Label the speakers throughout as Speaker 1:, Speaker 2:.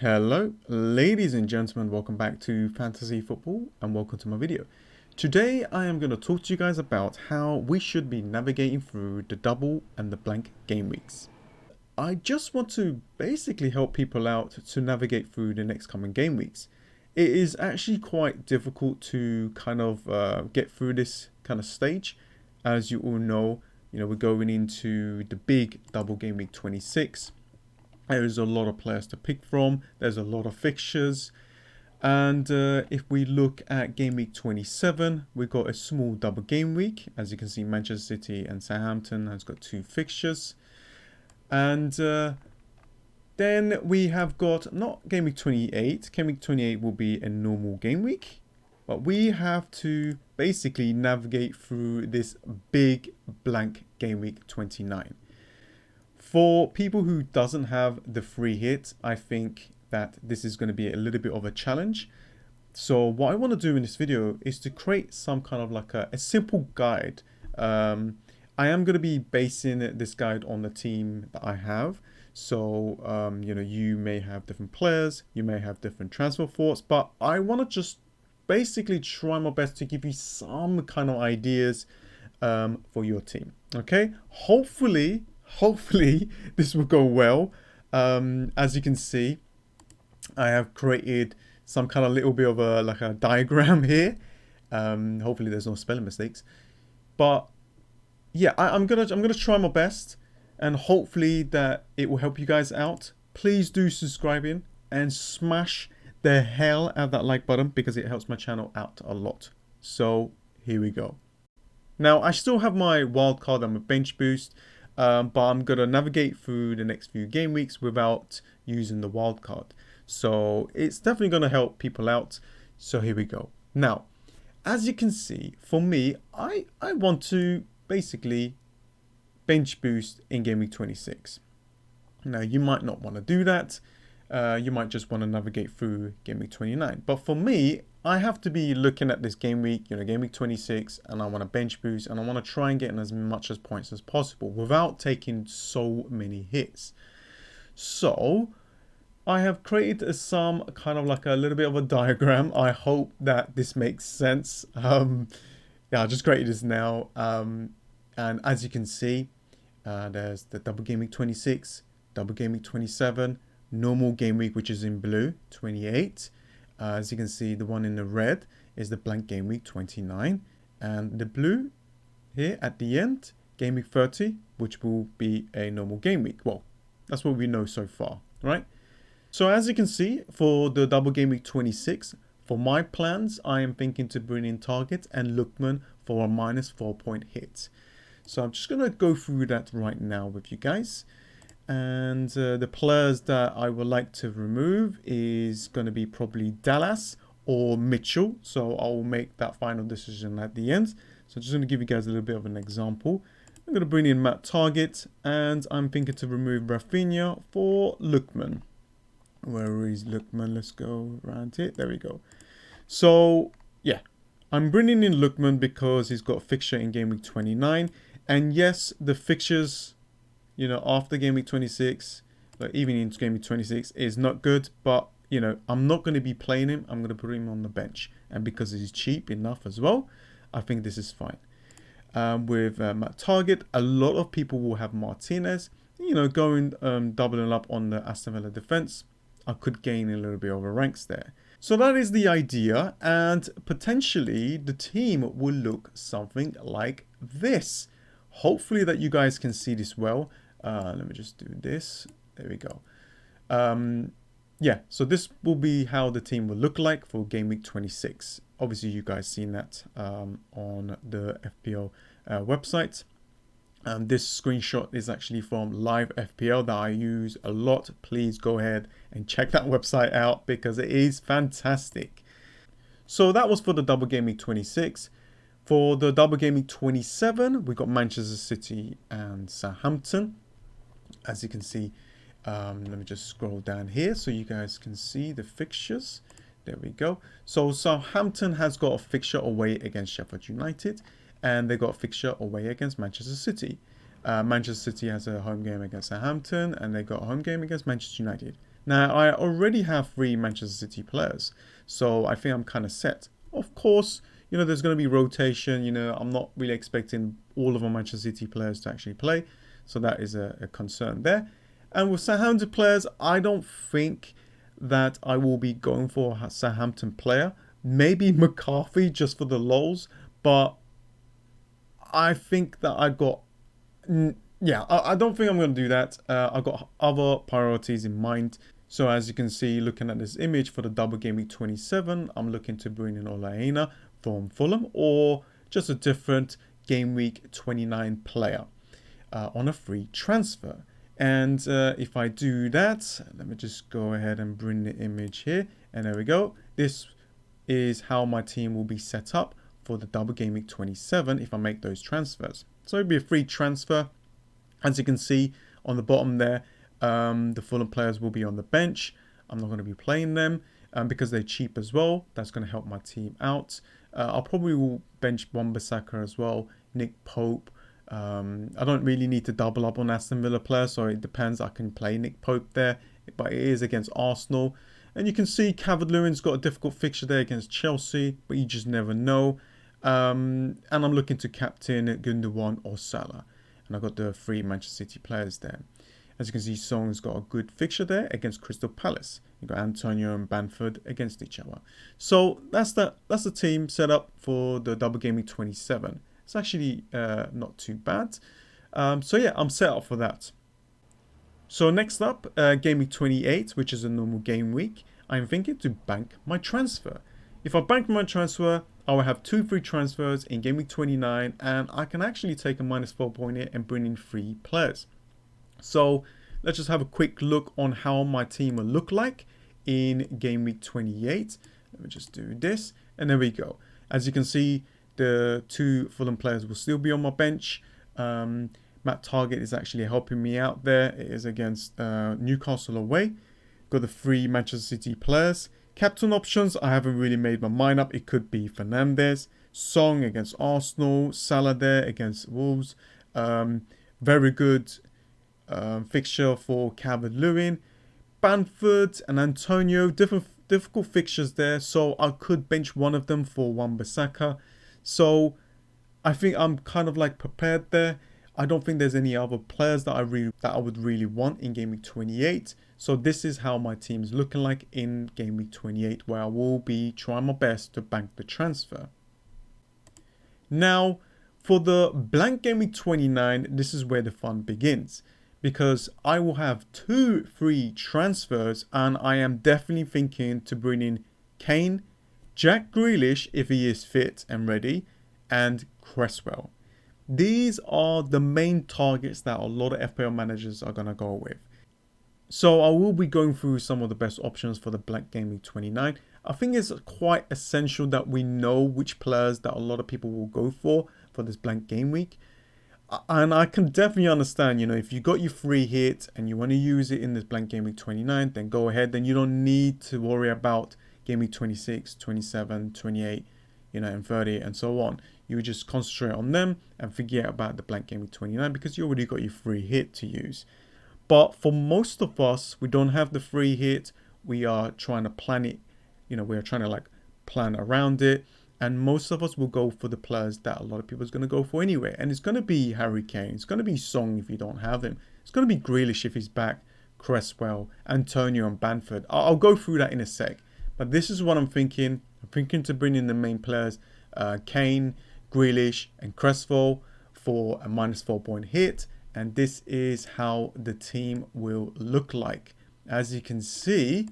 Speaker 1: Hello, ladies and gentlemen, welcome back to Fantasy Football and welcome to my video. Today I am going to talk to you guys about how we should be navigating through the double and the blank game weeks. I just want to basically help people out to navigate through the next coming game weeks. It is actually quite difficult to kind of get through this kind of stage. As you all know, we're going into the big double game week 26. There's a lot of players to pick from. There's a lot of fixtures. And if we look at game week 27, we've got a small double game week. As you can see, Manchester City and Southampton has got 2 fixtures. And then we have got, not game week 28. Game week 28 will be a normal game week. But we have to basically navigate through this big blank game week 29. For people who doesn't have the free hit, I think that this is going to be a little bit of a challenge. So what I want to do in this video is to create some kind of like a simple guide. I am going to be basing this guide on the team that I have. So, you may have different players, you may have different transfer thoughts, but I want to just basically try my best to give you some kind of ideas for your team. Okay, hopefully this will go well. As you can see, I have created some kind of little bit of a diagram here. Hopefully there's no spelling mistakes, but yeah, I'm gonna try my best, and hopefully that it will help you guys out. Please do subscribe in and smash the hell out of that like button because it helps my channel out a lot. So here we go. Now I still have my wildcard and my bench boost. But I'm going to navigate through the next few game weeks without using the wildcard. So it's definitely going to help people out. So here we go. Now, as you can see, for me, I want to basically bench boost in game week 26. Now, you might not want to do that. You might just want to navigate through game week 29. But for me, I have to be looking at this game week, game week 26, and I want to bench boost, and I want to try and get in as much as points as possible without taking so many hits. So I have created some kind of like a little bit of a diagram. I hope that this makes sense. Yeah, I just created this now. And as you can see, there's the double game week 26, double game week 27, normal game week, which is in blue, 28. As you can see, the one in the red is the blank game week 29, and the blue here at the end, game week 30, which will be a normal game week. Well, that's what we know so far, right? So as you can see, for the double game week 26, for my plans, I am thinking to bring in Target and Lookman for a -4 point hit. So I'm just going to go through that right now with you guys. And the players that I would like to remove is going to be probably Dallas or Mitchell. So I'll make that final decision at the end. So I'm just going to give you guys a little bit of an example. I'm going to bring in Matt Target, and I'm thinking to remove Rafinha for Lookman. Where is Lookman? Let's go around here. There we go. So yeah, I'm bringing in Lookman because he's got a fixture in game week 29. And yes, the fixtures, after game week 26, like even into game week 26 is not good, but I'm not going to be playing him. I'm going to put him on the bench, and because he's cheap enough as well, I think this is fine. With Matt Target, a lot of people will have Martinez, going doubling up on the Aston Villa defense. I could gain a little bit of a ranks there. So that is the idea, and potentially the team will look something like this. Hopefully that you guys can see this well. Let me just do this. There we go. Yeah, so this will be how the team will look like for game week 26. Obviously, you guys seen that on the FPL website. This screenshot is actually from Live FPL that I use a lot. Please go ahead and check that website out because it is fantastic. So that was for the double game week 26. For the double game week 27, we got Manchester City and Southampton. As you can see, let me just scroll down here so you guys can see the fixtures. There we go. So Southampton has got a fixture away against Sheffield United, and they got a fixture away against Manchester City. Manchester City has a home game against Southampton, and they got a home game against Manchester United. Now, I already have 3 Manchester City players, so I think I'm kind of set. Of course, there's going to be rotation. I'm not really expecting all of our Manchester City players to actually play, so that is a concern there. And with Southampton players, I don't think that I will be going for a Southampton player. Maybe McCarthy just for the lols, but I think that I got... Yeah, I don't think I'm going to do that. I've got other priorities in mind. So as you can see, looking at this image for the double game week 27, I'm looking to bring in Olaena from Fulham or just a different game week 29 player on a free transfer. And if I do that, let me just go ahead and bring the image here. And there we go. This is how my team will be set up for the double game week 27 if I make those transfers. So it'll be a free transfer. As you can see on the bottom there, the Fulham players will be on the bench. I'm not going to be playing them because they're cheap as well. That's going to help my team out. I'll probably will bench Wan-Bissaka as well, Nick Pope. I don't really need to double up on Aston Villa players, so it depends. I can play Nick Pope there, but it is against Arsenal. And you can see Calvert-Lewin's got a difficult fixture there against Chelsea, but you just never know. And I'm looking to captain Gundogan or Salah. And I've got the 3 Manchester City players there. As you can see, Song's got a good fixture there against Crystal Palace. You've got Antonio and Bamford against each other. So that's the team set up for the double game week 27. It's actually not too bad. So yeah, I'm set up for that. So next up, game week 28, which is a normal game week. I'm thinking to bank my transfer. If I bank my transfer, I will have 2 free transfers in game week 29, and I can actually take a -4 point here and bring in 3 players. So let's just have a quick look on how my team will look like in game week 28. Let me just do this, and there we go. As you can see, the 2 Fulham players will still be on my bench. Matt Target is actually helping me out there. It is against Newcastle away. Got the 3 Manchester City players. Captain options, I haven't really made my mind up. It could be Fernandes, Song against Arsenal, Salah there against Wolves. Very good fixture for Calvert-Lewin. Bamford and Antonio, difficult fixtures there. So I could bench one of them for Wan-Bissaka. So I think I'm kind of like prepared there. I don't think there's any other players that I would really want in game week 28. So this is how my team is looking like in game week 28, where I will be trying my best to bank the transfer. Now, for the blank game week 29, this is where the fun begins, because I will have 2 free transfers, and I am definitely thinking to bring in Kane, Jack Grealish if he is fit and ready, and Cresswell. These are the main targets that a lot of FPL managers are going to go with. So I will be going through some of the best options for the blank game week 29. I think it's quite essential that we know which players that a lot of people will go for this blank game week. And I can definitely understand, if you got your free hit and you want to use it in this blank game week 29, then go ahead. Then you don't need to worry about game week 26, 27, 28, and 30 and so on. You just concentrate on them and forget about the blank game week 29 because you already got your free hit to use. But for most of us, we don't have the free hit. We are trying to plan it. We are trying to plan around it. And most of us will go for the players that a lot of people is going to go for anyway. And it's going to be Harry Kane. It's going to be Song if you don't have him. It's going to be Grealish if he's back. Cresswell, Antonio and Bamford. I'll go through that in a sec. But this is what I'm thinking. I'm thinking to bring in the main players. Kane, Grealish and Cresswell for a -4 point hit. And this is how the team will look like. As you can see,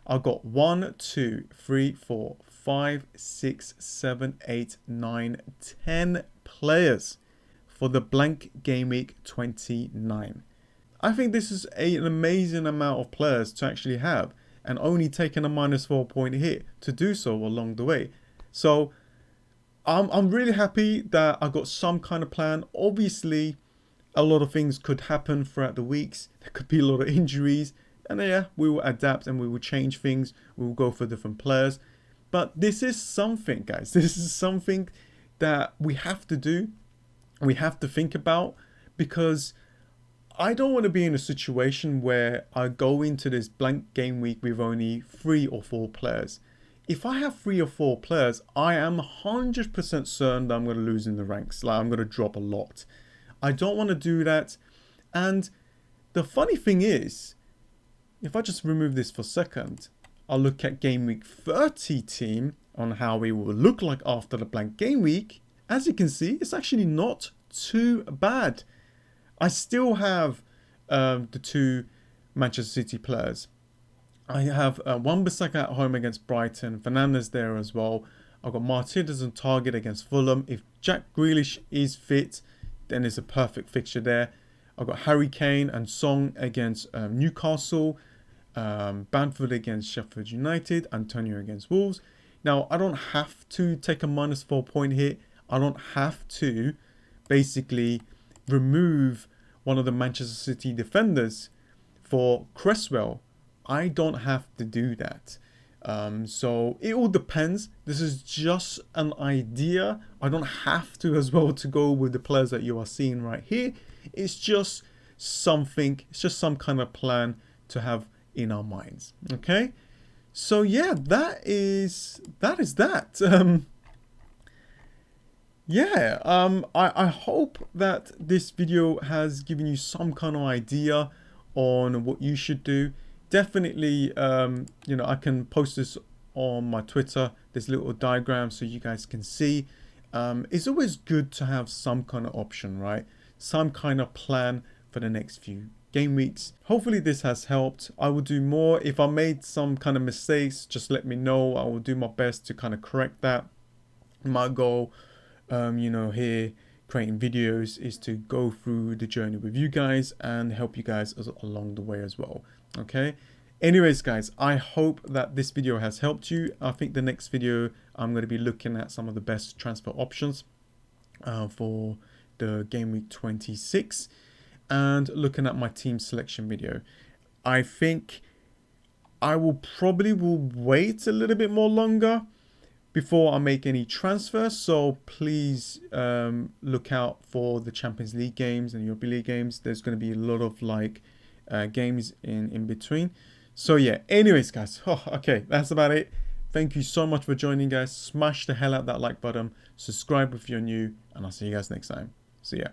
Speaker 1: I've got 1, 2, 3, 4, 5, 6, 7, 8, 9, 10 players for the blank game week 29. I think this is an amazing amount of players to actually have, and only taking a -4 point hit to do so along the way. So I'm really happy that I got some kind of plan. Obviously, a lot of things could happen throughout the weeks. There could be a lot of injuries. And yeah, we will adapt and we will change things. We will go for different players. But this is something, guys. This is something that we have to do. We have to think about, because I don't want to be in a situation where I go into this blank game week with only 3 or 4 players. If I have 3 or 4 players, I am 100% certain that I'm going to lose in the ranks. Like, I'm going to drop a lot. I don't want to do that. And the funny thing is, if I just remove this for a second, I'll look at game week 30 team on how it will look like after the blank game week. As you can see, it's actually not too bad. I still have the 2 Manchester City players. I have Wan-Bissaka at home against Brighton. Fernandes there as well. I've got Martinez on target against Fulham. If Jack Grealish is fit, then it's a perfect fixture there. I've got Harry Kane and Song against Newcastle. Bamford against Sheffield United. Antonio against Wolves. Now, I don't have to take a -4 point hit. I don't have to basically remove one of the Manchester City defenders for Cresswell. I don't have to do that. So it all depends. This is just an idea. I don't have to as well to go with the players that you are seeing right here. It's just something, it's just some kind of plan to have in our minds. Okay. So yeah, that is that. Yeah, I hope that this video has given you some kind of idea on what you should do. Definitely, you know, I can post this on my Twitter, this little diagram, so you guys can see. It's always good to have some kind of option, right? Some kind of plan for the next few game weeks. Hopefully this has helped. I will do more. If I made some kind of mistakes, just let me know. I will do my best to kind of correct that. My goal, you know, here creating videos is to go through the journey with you guys and help you guys along the way as well. Okay, anyways guys, I hope that this video has helped you. I think the next video I'm going to be looking at some of the best transfer options for the game week 26 and looking at my team selection video. I think I will wait a little bit more longer before I make any transfers, so please look out for the Champions League games and Europa League games. There's going to be a lot of like games in between. So yeah, anyways guys, okay, that's about it. Thank you so much for joining, guys. Smash the hell out that like button, subscribe if you're new, and I'll see you guys next time. See ya.